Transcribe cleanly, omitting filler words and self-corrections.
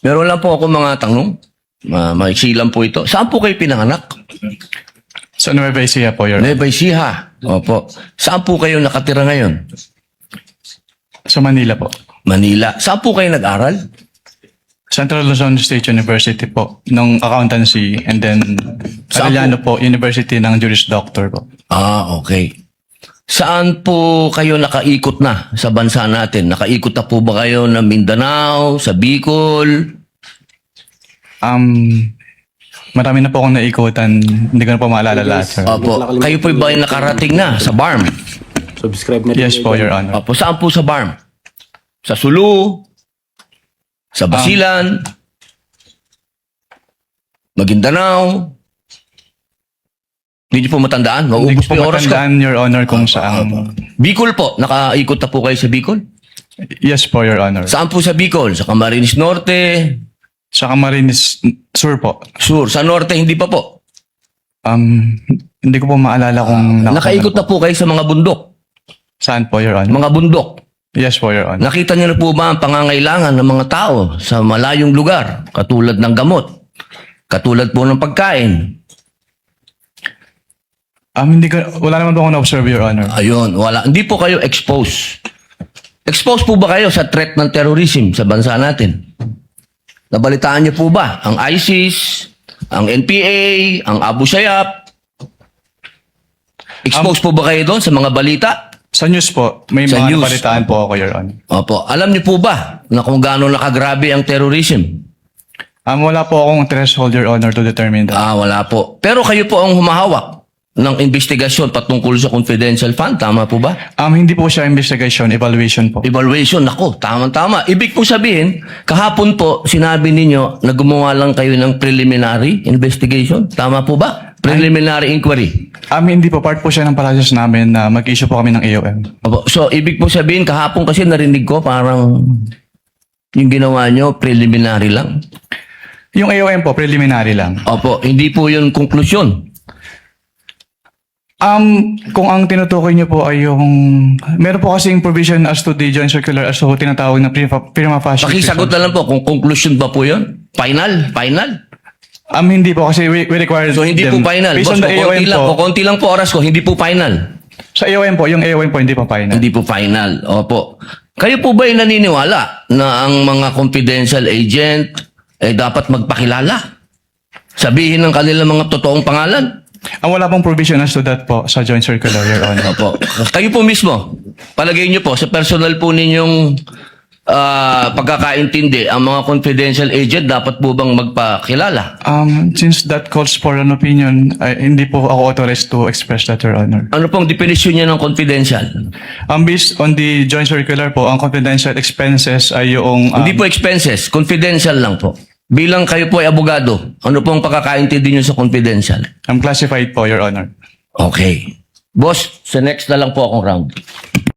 Meron lang po ako mga tanong. Maiksi lang po ito. Saan po kayo pinanganak? Sa Nueva Ecija po, Your Honor. Nueva Ecija. Opo. Saan po kayo nakatira ngayon? Sa Manila po. Manila. Saan po kayo nag-aral? Central Luzon State University po, ng accountancy, and then Saan Arellano po, University ng Juris Doctor po. Okay. Saan po kayo nakaikot na sa bansa natin? Nakaikot na po ba kayo ng Mindanao, sa Bicol? Marami na po akong naikutan, hindi ko na po maalala lahat, sir. Opo. Kayo po ba yung nakarating na sa BARM? Subscribe na rin Yes po, Your Honor. Opo. Saan po sa BARM? Sa Sulu? Sa Basilan? Maguindanao? Hindi niyo po matandaan? Hindi Maubos ko po po yung oras ko. matandaan, Your Honor, kung saan. Bicol po. Nakaikot na po kayo sa Bicol? Yes po, Your Honor. Saan po sa Bicol? Sa Camarines Norte? Sa Camarines Sur po. Sur? Sa Norte, hindi pa po. Hindi ko po maalala kung Nakaikot na po kayo sa mga bundok. saan po, Your Honor. Mga bundok. Yes po, Your Honor. Nakita niyo na po ba ang pangangailangan ng mga tao sa malayong lugar? Katulad ng gamot. Katulad po ng pagkain. Wala naman po akong na-observe, Your Honor. Ayun, wala. Hindi po kayo exposed. Exposed po ba kayo sa threat ng terrorism sa bansa natin? Nabalitaan niyo po ba ang ISIS, ang NPA, ang Abu Sayyaf? Exposed po ba kayo doon sa mga balita? Sa news po, may Sa mga news. napalitaan po ako, Your Honor. Opo. Alam niyo po ba na kung gaano nakagrabe ang terrorism? Wala po akong threshold, Your Honor, to determine that. Wala po. Pero kayo po ang humahawak ng investigasyon patungkol sa confidential fund. Tama po ba? Hindi po siya investigation, evaluation po. Evaluation. Nako, tama-tama. Ibig po sabihin, kahapon po sinabi ninyo na gumawa lang kayo ng preliminary investigation. Tama po ba? Preliminary inquiry. Hindi po, part po siya ng process namin na mag-issue po kami ng AOM. Opo. So, ibig po sabihin, kahapon kasi narinig ko parang yung ginawa nyo, preliminary lang. Yung AOM po, preliminary lang. Opo, hindi po yun konklusyon. Kung ang tinutukoy niyo po ay yung... Meron po kasing provision as to the joint circular as to tinatawag na prima facie. Pakisagot na lang po kung conclusion ba po yun? Final? Hindi po kasi we require So, hindi po them. final. Based Boss, on the AOM po, konti lang po oras ko, hindi po final. sa AOM po, yung AOM po hindi po final. Hindi po final. Opo. Kayo po ba ay naniniwala na ang mga confidential agent dapat magpakilala? Sabihin ng kanilang mga totoong pangalan? Wala pong provision as to that po sa joint circular, Your Honor. Opo. Kayo po mismo, palagay niyo po, sa personal po ninyong pagkakaintindi, ang mga confidential agent dapat po bang magpakilala? Since that calls for an opinion, hindi po ako authorized to express that, Your Honor. Ano pong definition niya ng confidential? Based on the joint circular po, ang confidential expenses ay yung... Hindi po expenses, confidential lang po. Bilang kayo po ay abogado, ano pong pagkakaintindi niyo sa confidential? classified po, Your Honor. Okay. Boss, sa next na lang po akong round.